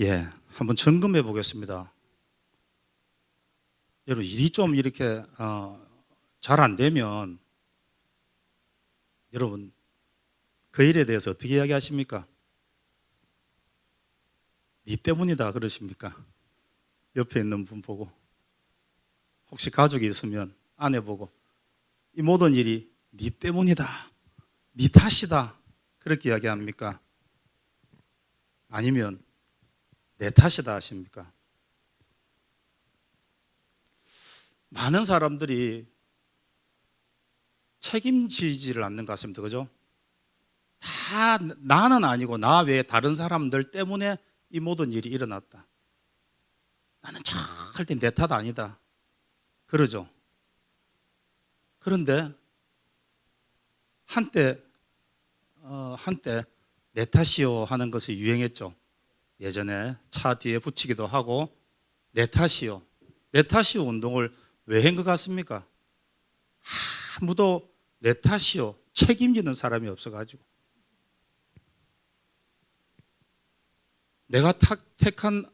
예, 한번 점검해 보겠습니다. 여러분, 일이 좀 이렇게 잘 안 되면 여러분 그 일에 대해서 어떻게 이야기하십니까? 네 때문이다 그러십니까? 옆에 있는 분 보고, 혹시 가족이 있으면 아내 보고, 이 모든 일이 네 때문이다, 네 탓이다 그렇게 이야기합니까? 아니면 내 탓이다 하십니까? 많은 사람들이 책임지지를 않는 것 같습니다. 그죠? 다 나는 아니고 나 외에 다른 사람들 때문에 이 모든 일이 일어났다. 나는 절대 내 탓 아니다. 그러죠. 그런데 한때 내 탓이요 하는 것이 유행했죠. 예전에 차 뒤에 붙이기도 하고 내 탓이요, 내 탓이요 운동을 왜 한 것 같습니까? 아무도 내 탓이요 책임지는 사람이 없어가지고, 내가 택한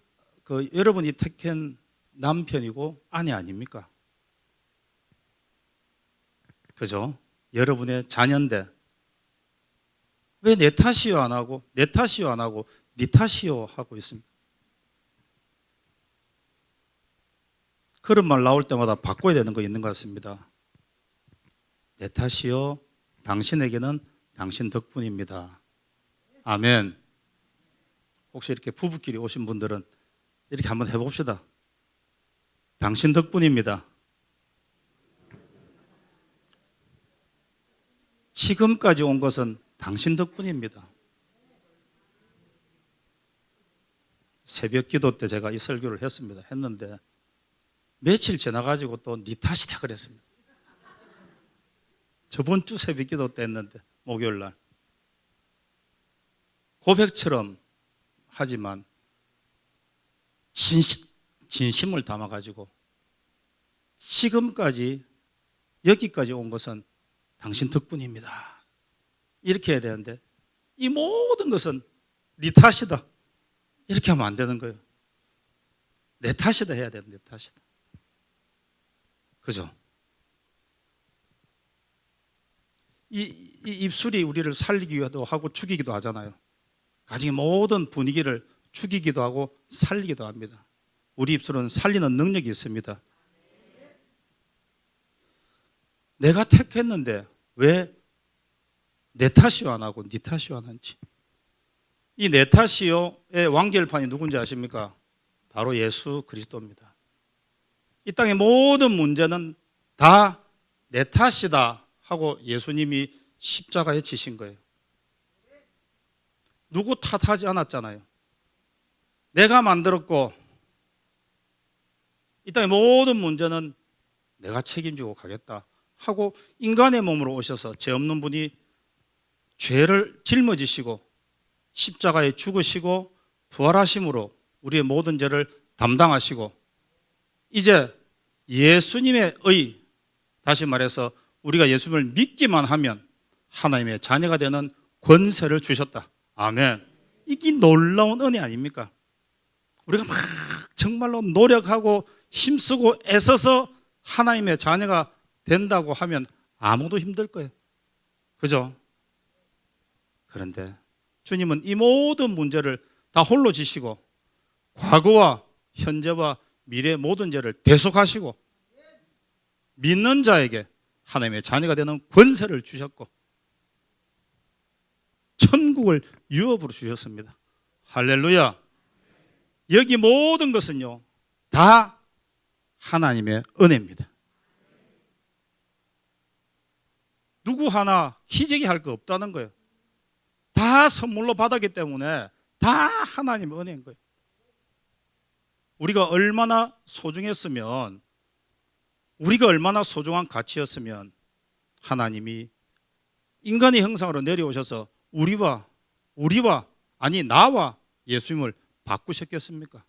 여러분이 택한 남편이고 아내 아닙니까? 그죠? 여러분의 자녀인데 왜 내 탓이요 안 하고 내 탓이요 안 하고 네 탓이요 하고 있습니다. 그런 말 나올 때마다 바꿔야 되는 거 있는 것 같습니다. 내 탓이요, 당신에게는 당신 덕분입니다. 아멘. 혹시 이렇게 부부끼리 오신 분들은 이렇게 한번 해봅시다. 당신 덕분입니다. 지금까지 온 것은 당신 덕분입니다. 새벽 기도 때 제가 이 설교를 했는데 며칠 지나가지고 또 네 탓이다 그랬습니다. 저번 주 새벽 기도 때 했는데 목요일 날 고백처럼 하지만 진심을 담아가지고 지금까지 여기까지 온 것은 당신 덕분입니다. 이렇게 해야 되는데 이 모든 것은 네 탓이다 이렇게 하면 안 되는 거예요. 내 탓이다 해야 되는데, 내 탓이다. 그죠? 이 입술이 우리를 살리기도 하고 죽이기도 하잖아요. 가정의 모든 분위기를 죽이기도 하고 살리기도 합니다. 우리 입술은 살리는 능력이 있습니다. 내가 택했는데 왜 내 탓이요 안 하고 네 탓이요 안 하는지. 이 내 탓이요의 완결판이 누군지 아십니까? 바로 예수 그리스도입니다. 이 땅의 모든 문제는 다 내 탓이다 하고 예수님이 십자가에 지신 거예요. 누구 탓하지 않았잖아요. 내가 만들었고 이 땅의 모든 문제는 내가 책임지고 가겠다 하고 인간의 몸으로 오셔서 죄 없는 분이 죄를 짊어지시고 십자가에 죽으시고 부활하심으로 우리의 모든 죄를 담당하시고, 이제 예수님의 의, 다시 말해서 우리가 예수님을 믿기만 하면 하나님의 자녀가 되는 권세를 주셨다. 아멘. 이게 놀라운 은혜 아닙니까? 우리가 막 정말로 노력하고 힘쓰고 애써서 하나님의 자녀가 된다고 하면 아무도 힘들 거예요. 그죠? 그런데 주님은 이 모든 문제를 다 홀로 지시고 과거와 현재와 미래의 모든 죄를 대속하시고 믿는 자에게 하나님의 자녀가 되는 권세를 주셨고 천국을 유업으로 주셨습니다. 할렐루야. 여기 모든 것은요 다 하나님의 은혜입니다. 누구 하나 희재기 할 거 없다는 거예요. 다 선물로 받았기 때문에 다 하나님의 은혜인 거예요. 우리가 얼마나 소중했으면, 우리가 얼마나 소중한 가치였으면 하나님이 인간의 형상으로 내려오셔서 우리와 아니 나와 예수님을 바꾸셨겠습니까?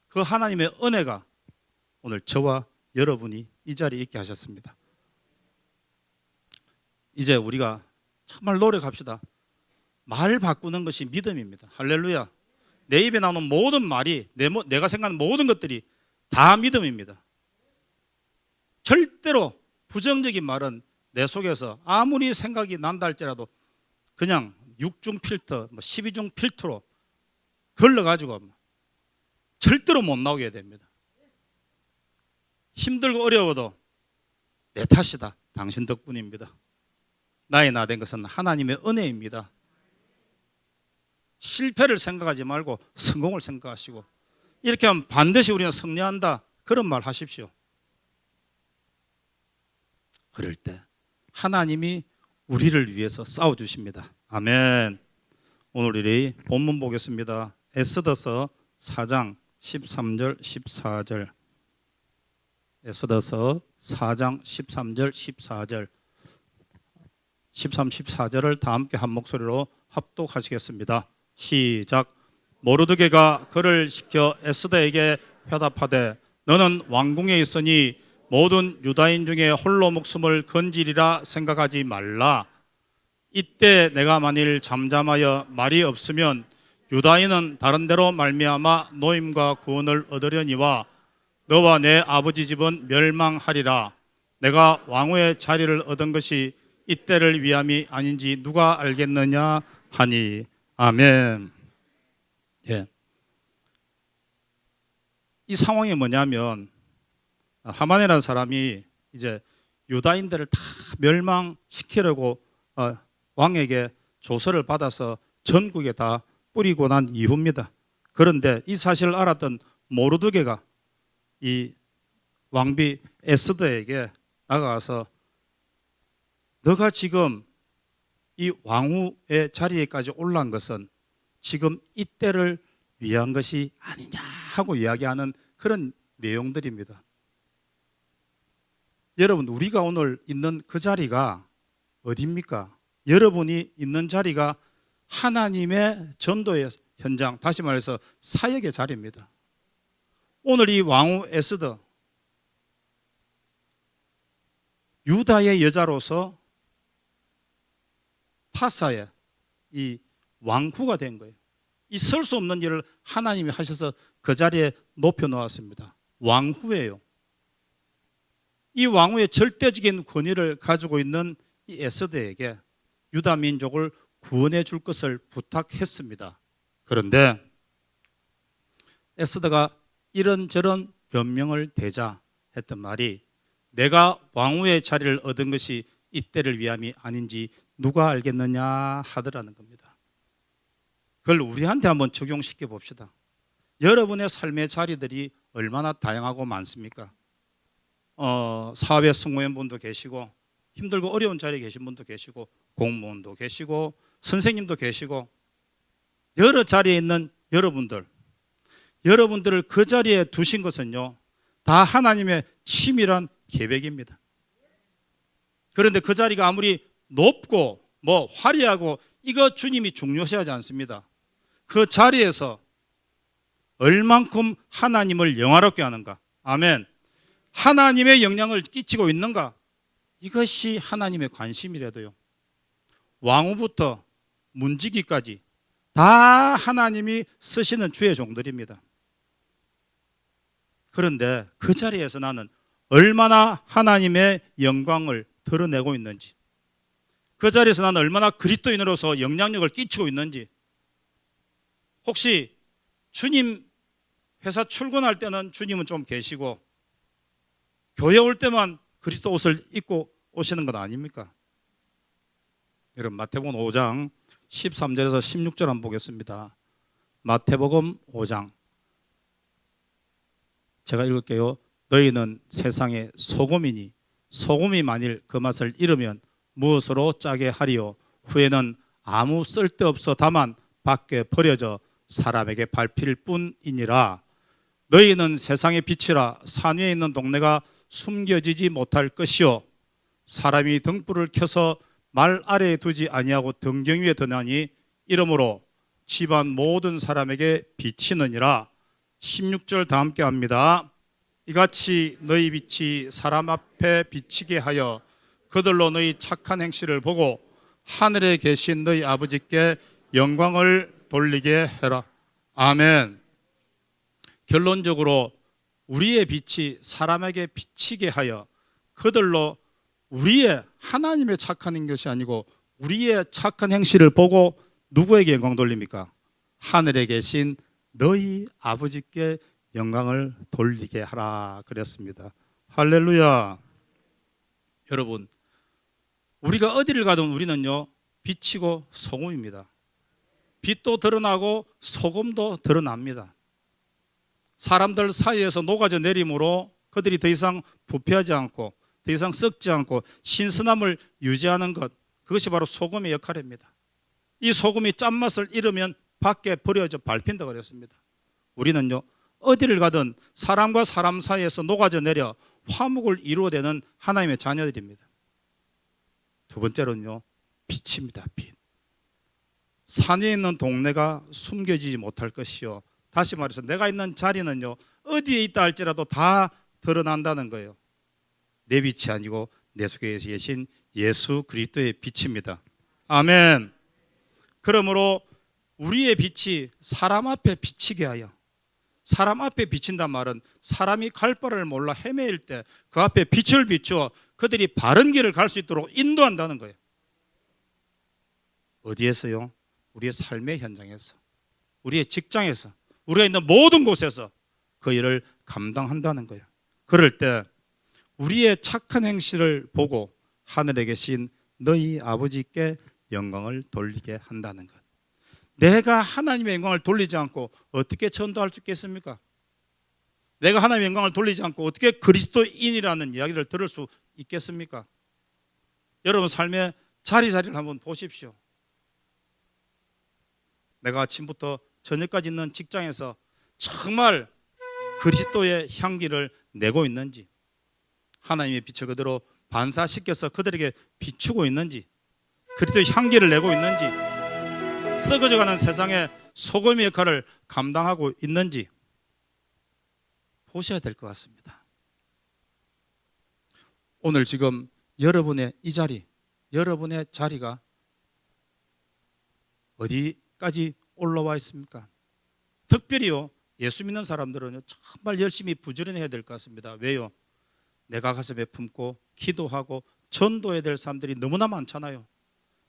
그 하나님의 은혜가 오늘 저와 여러분이 이 자리에 있게 하셨습니다. 이제 우리가 정말 노력합시다. 말 바꾸는 것이 믿음입니다. 할렐루야. 내 입에 나오는 모든 말이 내가 생각하는 모든 것들이 다 믿음입니다. 절대로 부정적인 말은 내 속에서 아무리 생각이 난다 할지라도 그냥 6중 필터, 12중 필터로 걸러가지고 절대로 못 나오게 해야 됩니다. 힘들고 어려워도 내 탓이다. 당신 덕분입니다. 나의 나 된 것은 하나님의 은혜입니다. 실패를 생각하지 말고 성공을 생각하시고, 이렇게 하면 반드시 우리는 승리한다. 그런 말 하십시오. 그럴 때 하나님이 우리를 위해서 싸워주십니다. 아멘. 오늘 우리 본문 보겠습니다. 에스더서 4장 13절 14절. 에스더서 4장 13절 14절 13, 14절을 다 함께 한 목소리로 합독하시겠습니다. 시작. 모르드게가 그를 시켜 에스더에게 회답하되 너는 왕궁에 있으니 모든 유다인 중에 홀로 목숨을 건지리라 생각하지 말라. 이때 내가 만일 잠잠하여 말이 없으면 유다인은 다른 데로 말미암아 노임과 구원을 얻으려니와 너와 내 아버지 집은 멸망하리라. 내가 왕후의 자리를 얻은 것이 이때를 위함이 아닌지 누가 알겠느냐 하니. 아멘. 예. 이 상황이 뭐냐면 하만이라는 사람이 이제 유다인들을 다 멸망시키려고 왕에게 조서를 받아서 전국에 다 뿌리고 난 이후입니다. 그런데 이 사실을 알았던 모르드게가 이 왕비 에스더에게 나가서 너가 지금 이 왕후의 자리에까지 올라간 것은 지금 이때를 위한 것이 아니냐 하고 이야기하는 그런 내용들입니다. 여러분, 우리가 오늘 있는 그 자리가 어디입니까? 여러분이 있는 자리가 하나님의 전도의 현장, 다시 말해서 사역의 자리입니다. 오늘 이 왕후 에스더, 유다의 여자로서 파사의 이 왕후가 된 거예요. 이 설 수 없는 일을 하나님이 하셔서 그 자리에 높여 놓았습니다. 왕후예요. 이 왕후의 절대적인 권위를 가지고 있는 이 에스더에게 유다 민족을 구원해 줄 것을 부탁했습니다. 그런데 에스더가 이런저런 변명을 대자 했던 말이 내가 왕후의 자리를 얻은 것이 이때를 위함이 아닌지 누가 알겠느냐 하더라는 겁니다. 그걸 우리한테 한번 적용시켜 봅시다. 여러분의 삶의 자리들이 얼마나 다양하고 많습니까? 사회 승무원분도 계시고 힘들고 어려운 자리에 계신 분도 계시고 공무원도 계시고 선생님도 계시고 여러 자리에 있는 여러분들을 그 자리에 두신 것은요 다 하나님의 치밀한 계획입니다. 그런데 그 자리가 아무리 높고 화려하고 이거 주님이 중요시하지 않습니다. 그 자리에서 얼만큼 하나님을 영화롭게 하는가. 아멘. 하나님의 영향을 끼치고 있는가. 이것이 하나님의 관심이라도요. 왕후부터 문지기까지 다 하나님이 쓰시는 주의 종들입니다. 그런데 그 자리에서 나는 얼마나 하나님의 영광을 드러내고 있는지, 그 자리에서 나는 얼마나 그리스도인으로서 영향력을 끼치고 있는지, 혹시 주님 회사 출근할 때는 주님은 좀 계시고 교회 올 때만 그리스도 옷을 입고 오시는 것 아닙니까? 여러분, 마태복음 5장 13절에서 16절 한번 보겠습니다. 마태복음 5장 제가 읽을게요. 너희는 세상의 소금이니 소금이 만일 그 맛을 잃으면 무엇으로 짜게 하리요? 후에는 아무 쓸데없어 다만 밖에 버려져 사람에게 밟힐 뿐이니라. 너희는 세상의 빛이라. 산 위에 있는 동네가 숨겨지지 못할 것이요 사람이 등불을 켜서 말 아래에 두지 아니하고 등경 위에 드나니 이러므로 집안 모든 사람에게 비치느니라. 16절 다 함께 합니다. 이같이 너희 빛이 사람 앞에 비치게 하여 그들로 너희 착한 행실을 보고 하늘에 계신 너희 아버지께 영광을 돌리게 해라. 아멘. 결론적으로 우리의 빛이 사람에게 비치게 하여 그들로 우리의 하나님의 착한 것이 아니고 우리의 착한 행실을 보고 누구에게 영광 돌립니까? 하늘에 계신 너희 아버지께 영광을 돌리게 하라 그랬습니다. 할렐루야. 여러분, 우리가 어디를 가든 우리는요, 빛이고 소금입니다. 빛도 드러나고 소금도 드러납니다. 사람들 사이에서 녹아져 내림으로 그들이 더 이상 부패하지 않고 더 이상 썩지 않고 신선함을 유지하는 것, 그것이 바로 소금의 역할입니다. 이 소금이 짠맛을 잃으면 밖에 버려져 밟힌다 그랬습니다. 우리는요, 어디를 가든 사람과 사람 사이에서 녹아져 내려 화목을 이루어내는 하나님의 자녀들입니다. 두 번째로는요, 빛입니다. 빛. 산에 있는 동네가 숨겨지지 못할 것이요, 다시 말해서 내가 있는 자리는요, 어디에 있다 할지라도 다 드러난다는 거예요. 내 빛이 아니고 내 속에 계신 예수 그리스도의 빛입니다. 아멘. 그러므로 우리의 빛이 사람 앞에 비치게 하여, 사람 앞에 비친단 말은 사람이 갈 바를 몰라 헤매일 때 그 앞에 빛을 비추어 그들이 바른 길을 갈 수 있도록 인도한다는 거예요. 어디에서요? 우리의 삶의 현장에서, 우리의 직장에서, 우리가 있는 모든 곳에서 그 일을 감당한다는 거예요. 그럴 때 우리의 착한 행실을 보고 하늘에 계신 너희 아버지께 영광을 돌리게 한다는 것. 내가 하나님의 영광을 돌리지 않고 어떻게 전도할 수 있겠습니까? 내가 하나님의 영광을 돌리지 않고 어떻게 그리스도인이라는 이야기를 들을 수 있겠습니까? 여러분 삶의 자리를 한번 보십시오. 내가 아침부터 저녁까지 있는 직장에서 정말 그리스도의 향기를 내고 있는지, 하나님의 빛을 그대로 반사시켜서 그들에게 비추고 있는지, 그리스도의 향기를 내고 있는지, 썩어져가는 세상에 소금의 역할을 감당하고 있는지 보셔야 될 것 같습니다. 오늘 지금 여러분의 이 자리, 여러분의 자리가 어디까지 올라와 있습니까? 특별히요, 예수 믿는 사람들은 정말 열심히 부지런히 해야 될 것 같습니다. 왜요? 내가 가슴에 품고 기도하고 전도해야 될 사람들이 너무나 많잖아요.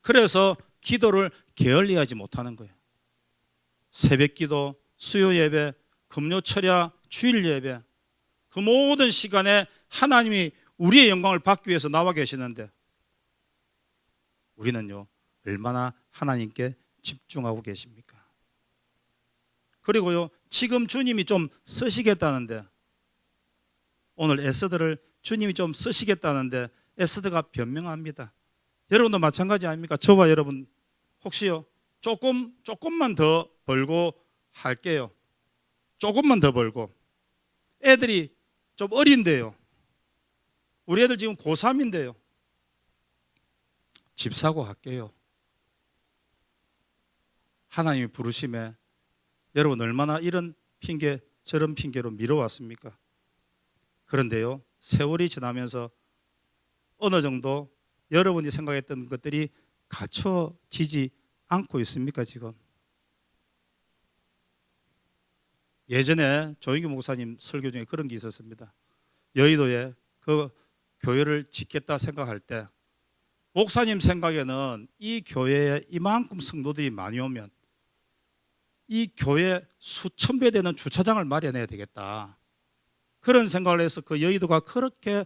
그래서 기도를 게을리하지 못하는 거예요. 새벽 기도, 수요 예배, 금요 철야, 주일 예배, 그 모든 시간에 하나님이 우리의 영광을 받기 위해서 나와 계시는데 우리는요, 얼마나 하나님께 집중하고 계십니까? 그리고요, 지금 주님이 좀 쓰시겠다는데, 오늘 에스더를 주님이 좀 쓰시겠다는데 에스더가 변명합니다. 여러분도 마찬가지 아닙니까? 저와 여러분 혹시요, 조금만 더 벌고 할게요. 조금만 더 벌고. 애들이 좀 어린데요. 우리 애들 지금 고3인데요. 집 사고 할게요. 하나님이 부르심에 여러분 얼마나 이런 핑계 저런 핑계로 미뤄왔습니까? 그런데요, 세월이 지나면서 어느 정도 여러분이 생각했던 것들이 갖춰지지 않고 있습니까? 지금 예전에 조인규 목사님 설교 중에 그런 게 있었습니다. 여의도에 그 교회를 짓겠다 생각할 때 목사님 생각에는 이 교회에 이만큼 성도들이 많이 오면 이 교회 수천 배 되는 주차장을 마련해야 되겠다, 그런 생각을 해서 그 여의도가 그렇게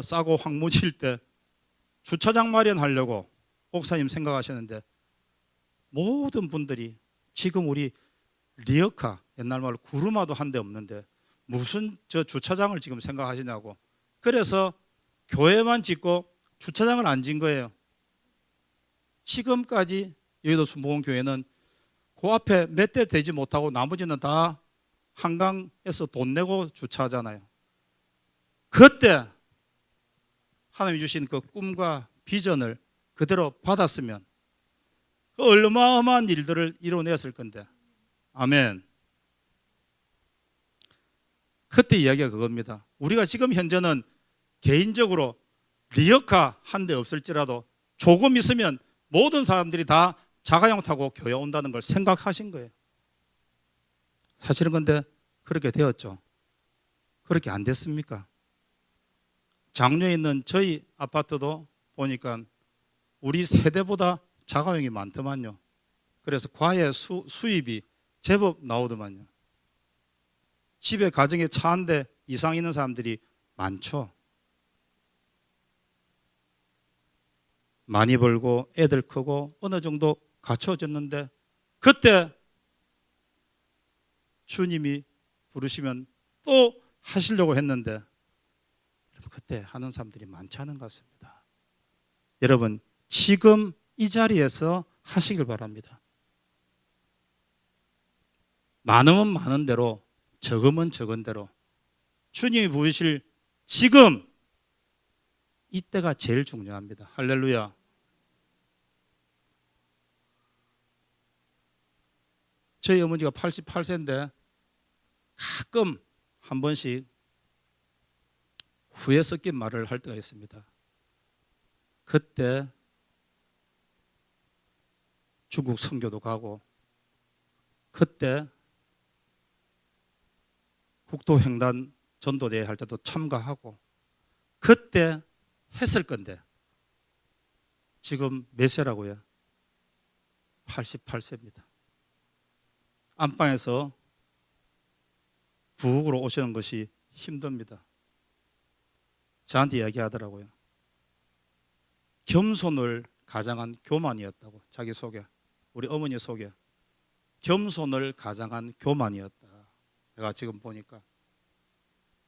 싸고 황무지일 때 주차장 마련하려고 목사님 생각하셨는데, 모든 분들이 지금 우리 리어카, 옛날 말로 구루마도 한 대 없는데 무슨 저 주차장을 지금 생각하시냐고, 그래서 교회만 짓고 주차장을 안 진 거예요. 지금까지 여의도 순복음교회는 그 앞에 몇 대 되지 못하고 나머지는 다 한강에서 돈 내고 주차하잖아요. 그때 하나님이 주신 그 꿈과 비전을 그대로 받았으면 그 얼마어마한 일들을 이뤄냈을 건데. 아멘. 그때 이야기가 그겁니다. 우리가 지금 현재는 개인적으로 리어카 한 대 없을지라도 조금 있으면 모든 사람들이 다 자가용 타고 교회 온다는 걸 생각하신 거예요. 사실은 근데 그렇게 되었죠. 그렇게 안 됐습니까? 장로에 있는 저희 아파트도 보니까 우리 세대보다 자가용이 많더만요. 그래서 과외 수입이 제법 나오더만요. 집에 가정에 차 한 대 이상 있는 사람들이 많죠. 많이 벌고 애들 크고 어느 정도 갖춰졌는데 그때 주님이 부르시면 또 하시려고 했는데 그때 하는 사람들이 많지 않은 것 같습니다. 여러분 지금 이 자리에서 하시길 바랍니다. 많으면 많은 대로 적으면 적은 대로 주님이 부르실 지금 이때가 제일 중요합니다. 할렐루야. 저희 어머니가 88세인데 가끔 한 번씩 후회 섞인 말을 할 때가 있습니다. 그때 중국 선교도 가고 그때 국토횡단 전도대회 할 때도 참가하고 그때 했을 건데 지금 몇 세라고요? 88세입니다. 안방에서 부엌으로 오시는 것이 힘듭니다. 저한테 이야기하더라고요. 겸손을 가장한 교만이었다고. 자기 소개, 우리 어머니 소개. 겸손을 가장한 교만이었다. 내가 지금 보니까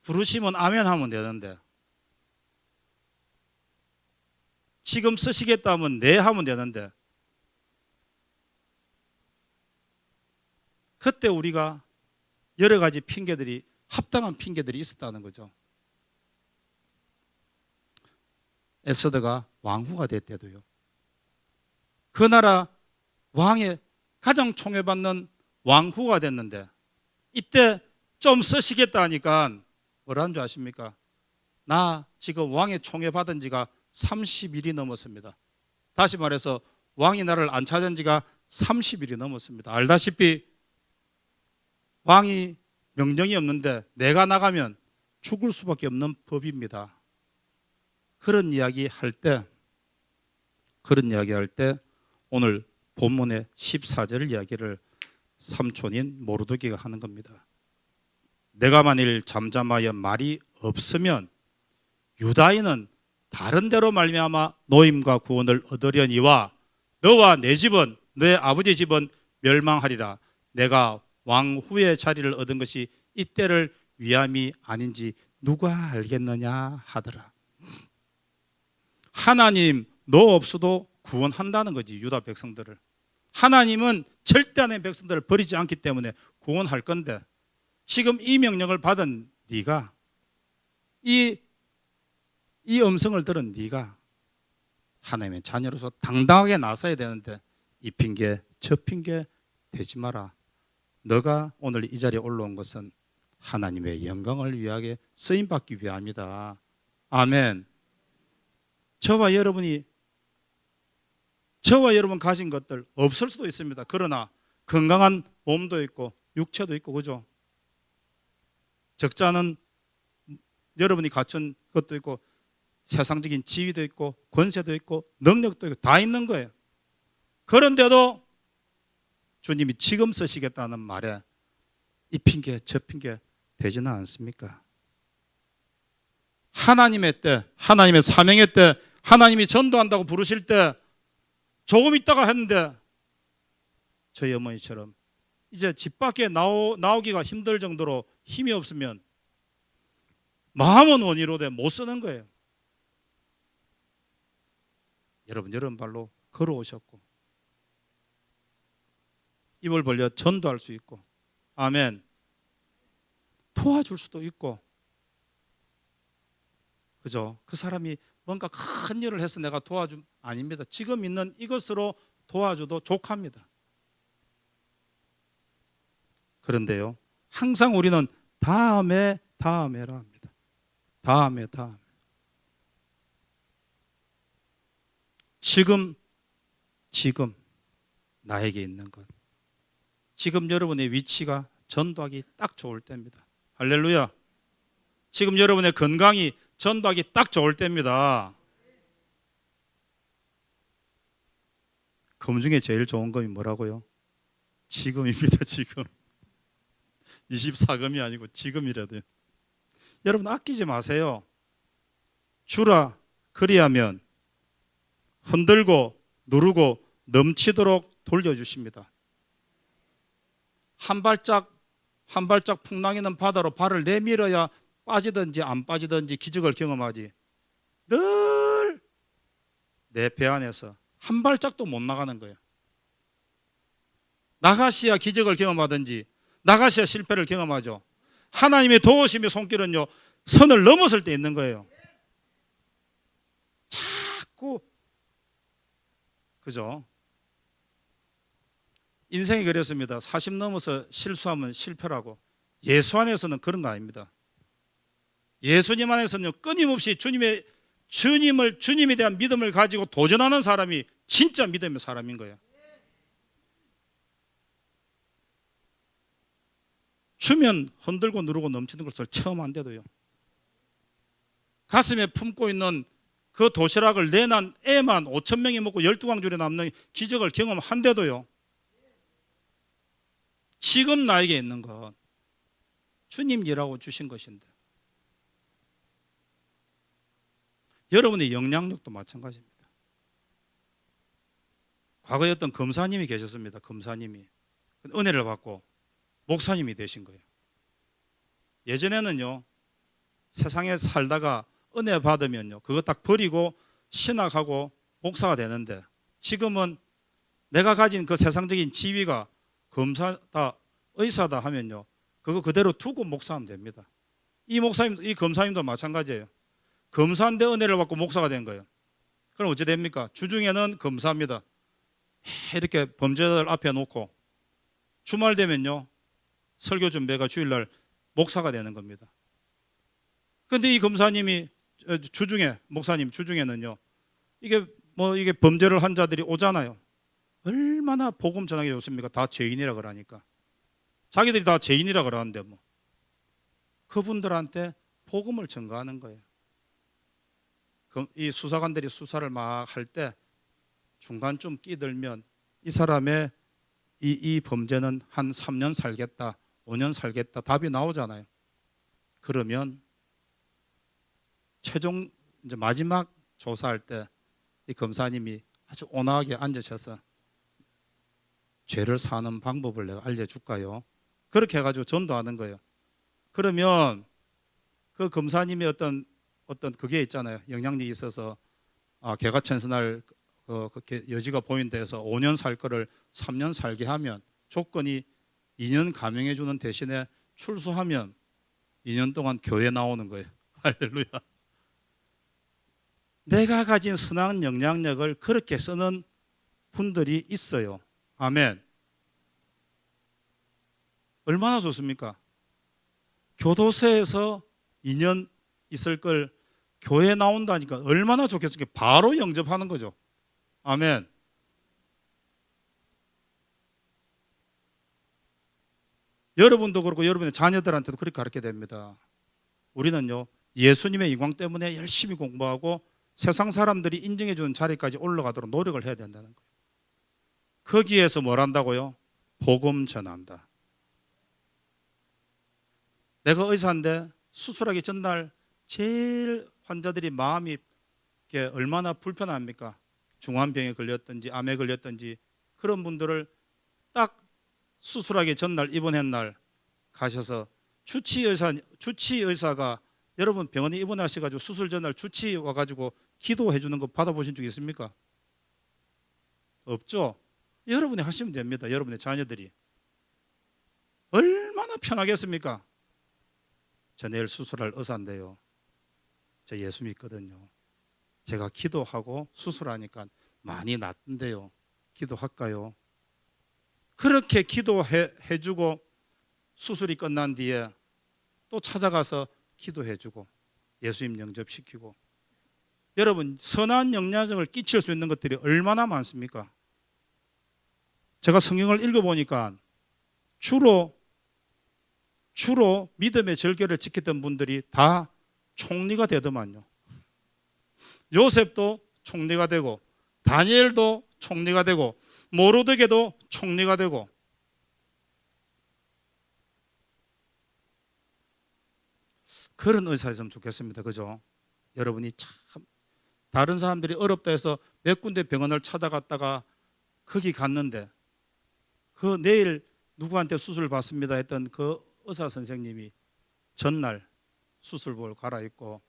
부르시면 아멘 하면 되는데 지금 쓰시겠다 하면 네 하면 되는데 그때 우리가 여러 가지 핑계들이 합당한 핑계들이 있었다는 거죠. 에스더가 왕후가 됐대도요. 그 나라 왕의 가장 총애받는 왕후가 됐는데 이때 좀 쓰시겠다 하니까 뭐라는 줄 아십니까? 나 지금 왕의 총애받은 지가 30일이 넘었습니다. 다시 말해서 왕이 나를 안 찾은 지가 30일이 넘었습니다. 알다시피 왕이 명령이 없는데 내가 나가면 죽을 수밖에 없는 법입니다. 그런 이야기 할 때 오늘 본문의 14절 이야기를 삼촌인 모르드게가 하는 겁니다. 내가 만일 잠잠하여 말이 없으면 유다인은 다른 데로 말미암아 노임과 구원을 얻으려니와 너와 내 집은 내 아버지 집은 멸망하리라. 내가 왕후의 자리를 얻은 것이 이때를 위함이 아닌지 누가 알겠느냐 하더라. 하나님 너 없어도 구원한다는 거지. 유다 백성들을. 하나님은 절대 하나님의 백성들을 버리지 않기 때문에 구원할 건데 지금 이 명령을 받은 네가 이 음성을 들은 네가 하나님의 자녀로서 당당하게 나서야 되는데 이 핑계 저 핑계 대지 마라. 너가 오늘 이 자리에 올라온 것은 하나님의 영광을 위하게 쓰임받기 위함이다. 아멘. 저와 여러분 가진 것들 없을 수도 있습니다. 그러나 건강한 몸도 있고 육체도 있고 그죠? 적자는 여러분이 갖춘 것도 있고 세상적인 지위도 있고 권세도 있고 능력도 있고 다 있는 거예요. 그런데도 주님이 지금 쓰시겠다는 말에 이 핑계 저 핑계 되지는 않습니까? 하나님의 때, 하나님의 사명의 때, 하나님이 전도한다고 부르실 때 조금 있다가 했는데 저희 어머니처럼 이제 집 밖에 나오기가 힘들 정도로 힘이 없으면 마음은 원이로되 못 쓰는 거예요. 여러분 발로 걸어오셨고 입을 벌려 전도할 수 있고 아멘. 도와줄 수도 있고 그죠? 그 사람이 뭔가 큰 일을 해서 내가 도와줌 아닙니다. 지금 있는 이것으로 도와줘도 족합니다. 그런데요 항상 우리는 다음에라 합니다. 다음에 지금 나에게 있는 것. 지금 여러분의 위치가 전도하기 딱 좋을 때입니다. 할렐루야. 지금 여러분의 건강이 전도하기 딱 좋을 때입니다. 금 중에 제일 좋은 금이 뭐라고요? 지금입니다. 지금. 24금이 아니고 지금이라도요. 여러분 아끼지 마세요. 주라 그리하면 흔들고 누르고 넘치도록 돌려주십니다. 한 발짝 풍랑이는 바다로 발을 내밀어야 빠지든지 안 빠지든지 기적을 경험하지. 늘 내 배 안에서 한 발짝도 못 나가는 거예요. 나가시야 기적을 경험하든지 나가시야 실패를 경험하죠. 하나님의 도우심의 손길은요, 선을 넘었을 때 있는 거예요. 자꾸, 그죠? 인생이 그랬습니다. 40 넘어서 실수하면 실패라고. 예수 안에서는 그런 거 아닙니다. 예수님 안에서는요, 끊임없이 주님에 대한 믿음을 가지고 도전하는 사람이 진짜 믿음의 사람인 거예요. 주면 흔들고 누르고 넘치는 것을 처음 안 돼도요. 가슴에 품고 있는 그 도시락을 내난 애만 5천 명이 먹고 12광줄에 남는 기적을 경험한데도요. 지금 나에게 있는 것 주님 일하고 주신 것인데, 여러분의 영향력도 마찬가지입니다. 과거에 어떤 검사님이 계셨습니다. 검사님이 은혜를 받고 목사님이 되신 거예요. 예전에는요, 세상에 살다가 은혜 받으면요, 그거 딱 버리고 신학하고 목사가 되는데, 지금은 내가 가진 그 세상적인 지위가 검사다, 의사다 하면요, 그거 그대로 두고 목사하면 됩니다. 이 검사님도 마찬가지예요. 검사인데 은혜를 받고 목사가 된 거예요. 그럼 어찌 됩니까? 주중에는 검사입니다. 이렇게 범죄자들 앞에 놓고 주말 되면요, 설교 준비가 주일날 목사가 되는 겁니다. 그런데 이 검사님이 목사님 주중에는요, 이게 범죄를 한 자들이 오잖아요. 얼마나 복음 전하기 좋습니까? 다 죄인이라 그러니까. 자기들이 다 죄인이라 그러는데 그분들한테 복음을 전가하는 거예요. 이 수사관들이 수사를 막 할 때 중간쯤 끼들면 이 사람의 이 범죄는 한 3년 살겠다, 5년 살겠다 답이 나오잖아요. 그러면 최종 이제 마지막 조사할 때 이 검사님이 아주 온화하게 앉으셔서 죄를 사는 방법을 내가 알려줄까요? 그렇게 해가지고 전도하는 거예요. 그러면 그 검사님이 어떤 그게 있잖아요. 영향력이 있어서 개가천선할 그렇게 여지가 보인다 해서 5년 살 거를 3년 살게 하면 조건이 2년 감형해 주는 대신에 출소하면 2년 동안 교회 나오는 거예요. 할렐루야. 내가 가진 선한 영향력을 그렇게 쓰는 분들이 있어요. 아멘. 얼마나 좋습니까? 교도소에서 2년 있을 걸 교회 나온다니까 얼마나 좋겠습니까? 바로 영접하는 거죠. 아멘. 여러분도 그렇고 여러분의 자녀들한테도 그렇게 가르쳐야 됩니다. 우리는요, 예수님의 영광 때문에 열심히 공부하고 세상 사람들이 인정해 주는 자리까지 올라가도록 노력을 해야 된다는 거예요. 거기에서 뭘 한다고요? 복음 전한다. 내가 의사인데 수술하기 전날 제일 환자들이 마음이 얼마나 불편합니까? 중환병에 걸렸든지 암에 걸렸든지 그런 분들을 딱 수술하기 전날 입원한 날 가셔서 주치의사가 여러분 병원에 입원하셔가지고 수술 전날 주치 와가지고 기도해 주는 거 받아보신 적 있습니까? 없죠? 여러분이 하시면 됩니다. 여러분의 자녀들이. 얼마나 편하겠습니까? 저 내일 수술할 의사인데요, 저 예수 믿거든요. 제가 기도하고 수술하니까 많이 낫던데요, 기도할까요? 그렇게 기도해주고 수술이 끝난 뒤에 또 찾아가서 기도해주고 예수님 영접시키고. 여러분, 선한 영향력을 끼칠 수 있는 것들이 얼마나 많습니까? 제가 성경을 읽어보니까 주로 믿음의 절개를 지켰던 분들이 다 총리가 되더만요. 요셉도 총리가 되고, 다니엘도 총리가 되고, 모르드게도 총리가 되고. 그런 의사였으면 좋겠습니다. 그죠? 여러분이 참 다른 사람들이 어렵다 해서 몇 군데 병원을 찾아갔다가 거기 갔는데 그 내일 누구한테 수술 받습니다 했던 그 의사 선생님이 전날 수술복을 갈아입고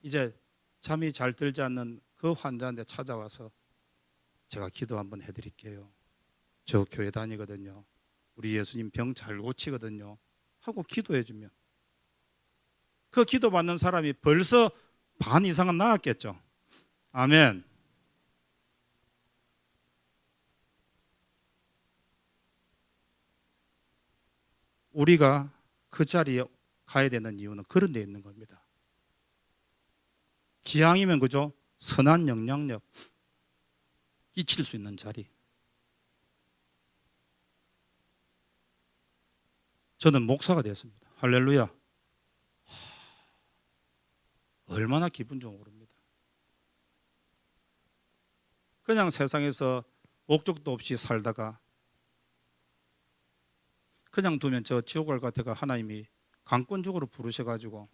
이제 잠이 잘 들지 않는 그 환자한테 찾아와서 제가 기도 한번 해드릴게요. 저 교회 다니거든요. 우리 예수님 병 잘 고치거든요. 하고 기도해주면 그 기도 받는 사람이 벌써 반 이상은 나았겠죠. 아멘. 우리가 그 자리에 가야 되는 이유는 그런 데 있는 겁니다. 기왕이면 그죠? 선한 영향력 끼칠 수 있는 자리. 저는 목사가 되었습니다. 할렐루야. 얼마나 기분 좋은 모릅니다. 그냥 세상에서 목적도 없이 살다가 그냥 두면 저 지옥 갈 것 같아가 하나님이 강권적으로 부르셔가지고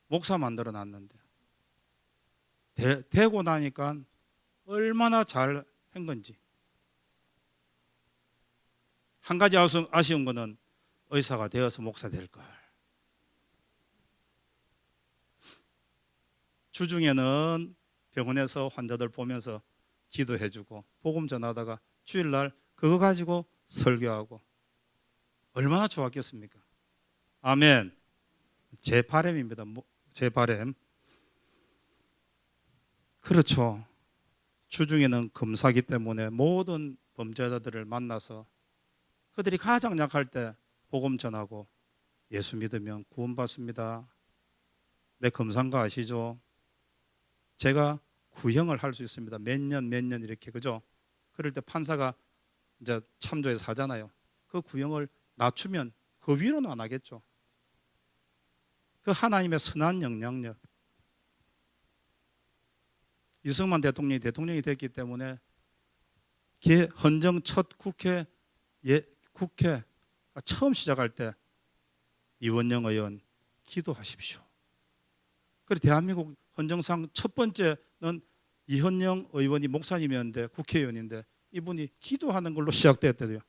목사 만들어 놨는데 되고 나니까 얼마나 잘 한 건지. 한 가지 아쉬운 거는 의사가 되어서 목사 될 걸. 주중에는 병원에서 환자들 보면서 기도해주고 복음 전하다가 주일날 그거 가지고 설교하고 얼마나 좋았겠습니까? 아멘. 제 바람입니다. 제 바람. 그렇죠. 주중에는 검사기 때문에 모든 범죄자들을 만나서 그들이 가장 약할 때 복음 전하고 예수 믿으면 구원받습니다. 내 검사인가 아시죠? 제가 구형을 할 수 있습니다. 몇 년 이렇게, 그죠? 그럴 때 판사가 이제 참조해서 하잖아요. 그 구형을 낮추면 그 위로는 안 하겠죠. 그 하나님의 선한 영향력. 이승만 대통령이 됐기 때문에 헌정 첫 국회가 처음 시작할 때 이원영 의원 기도하십시오. 그리고 대한민국 헌정상 첫 번째는 이헌영 의원이 목사님이었는데 국회의원인데 이분이 기도하는 걸로 시작됐대요.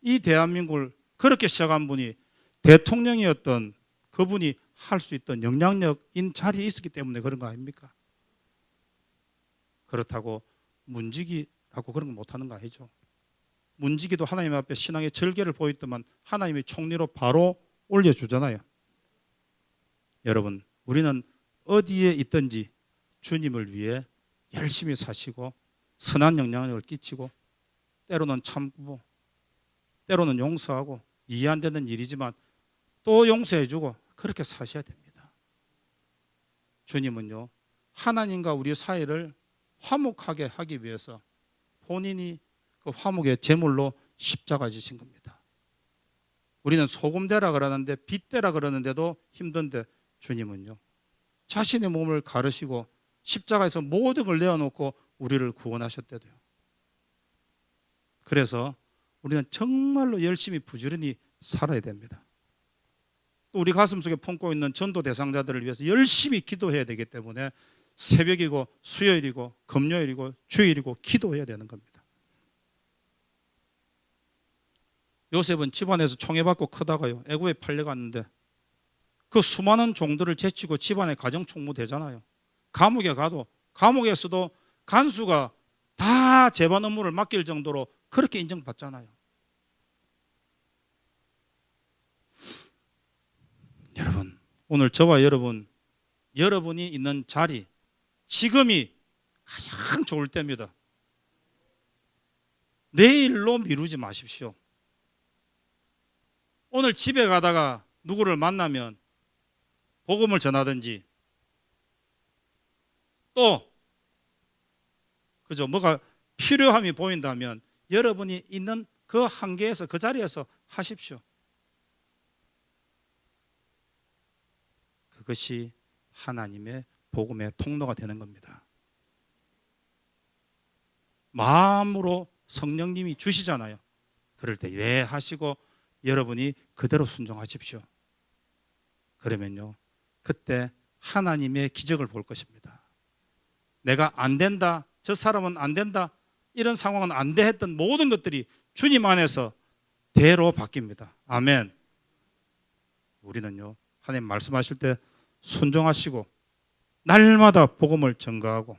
이 대한민국을 그렇게 시작한 분이 대통령이었던 그분이 할 수 있던 영향력인 자리에 있었기 때문에 그런 거 아닙니까? 그렇다고 문지기라고 그런 거 못하는 거 아니죠. 문지기도 하나님 앞에 신앙의 절개를 보였더만 하나님이 총리로 바로 올려주잖아요. 여러분, 우리는 어디에 있든지 주님을 위해 열심히 사시고 선한 영향력을 끼치고 때로는 참고 때로는 용서하고 이해 안 되는 일이지만 또 용서해주고 그렇게 사셔야 됩니다. 주님은요, 하나님과 우리 사이를 화목하게 하기 위해서 본인이 그 화목의 제물로 십자가 지신 겁니다. 우리는 소금대라 그러는데 빗대라 그러는데도 힘든데 주님은요, 자신의 몸을 가르시고 십자가에서 모든 걸 내어놓고 우리를 구원하셨대도요. 그래서 우리는 정말로 열심히 부지런히 살아야 됩니다. 또 우리 가슴속에 품고 있는 전도 대상자들을 위해서 열심히 기도해야 되기 때문에 새벽이고 수요일이고 금요일이고 주일이고 기도해야 되는 겁니다. 요셉은 집안에서 총애받고 크다가요, 애굽에 팔려갔는데 그 수많은 종들을 제치고 집안의 가정총무 되잖아요. 감옥에 가도 감옥에서도 간수가 다 재반 업무를 맡길 정도로 그렇게 인정받잖아요. 여러분, 오늘 저와 여러분이 있는 자리, 지금이 가장 좋을 때입니다. 내일로 미루지 마십시오. 오늘 집에 가다가 누구를 만나면 복음을 전하든지 또 그죠, 뭐가 필요함이 보인다면 여러분이 있는 그 한계에서, 그 자리에서 하십시오. 그것이 하나님의 복음의 통로가 되는 겁니다. 마음으로 성령님이 주시잖아요. 그럴 때 예 하시고 여러분이 그대로 순종하십시오. 그러면요, 그때 하나님의 기적을 볼 것입니다. 내가 안 된다, 저 사람은 안 된다, 이런 상황은 안 돼 했던 모든 것들이 주님 안에서 대로 바뀝니다. 아멘. 우리는요, 하나님 말씀하실 때 순종하시고 날마다 복음을 전가하고,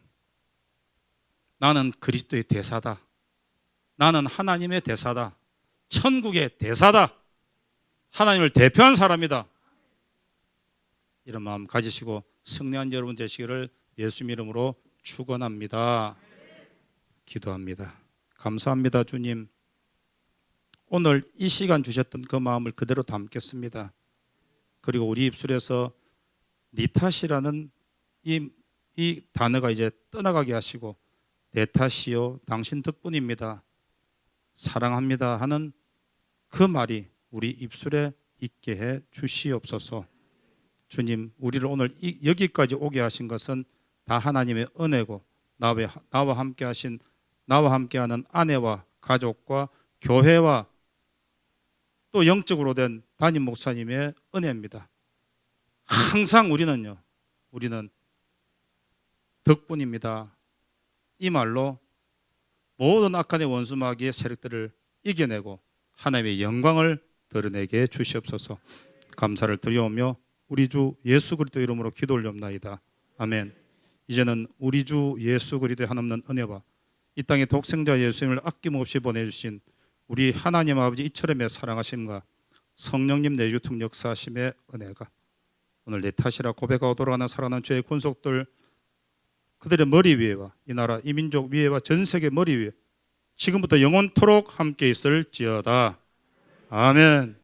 나는 그리스도의 대사다, 나는 하나님의 대사다, 천국의 대사다, 하나님을 대표한 사람이다, 이런 마음 가지시고 승리한 여러분 되시기를 예수님 이름으로 축원합니다. 기도합니다. 감사합니다. 주님, 오늘 이 시간 주셨던 그 마음을 그대로 담겠습니다. 그리고 우리 입술에서 니 탓이라는 이 단어가 이제 떠나가게 하시고, 내 탓이요 당신 덕분입니다, 사랑합니다 하는 그 말이 우리 입술에 있게 해 주시옵소서. 주님, 우리를 오늘 여기까지 오게 하신 것은 다 하나님의 은혜고, 나와 함께하는 아내와 가족과 교회와 또 영적으로 된 담임 목사님의 은혜입니다. 항상 우리는 덕분입니다, 이 말로 모든 악한의 원수마귀의 세력들을 이겨내고 하나님의 영광을 드러내게 주시옵소서. 감사를 드리오며 우리 주 예수 그리스도 이름으로 기도 올리옵나이다. 아멘. 이제는 우리 주 예수 그리스도의 한없는 은혜와 이 땅에 독생자 예수님을 아낌없이 보내주신 우리 하나님 아버지 이처럼의 사랑하심과 성령님 내주통 역사하심의 은혜가 오늘 내 탓이라 고백하고 돌아가는 사랑하는 죄의 군속들, 그들의 머리 위에와 이 나라 이 민족 위에와 전 세계 머리 위에 지금부터 영원토록 함께 있을지어다. 아멘.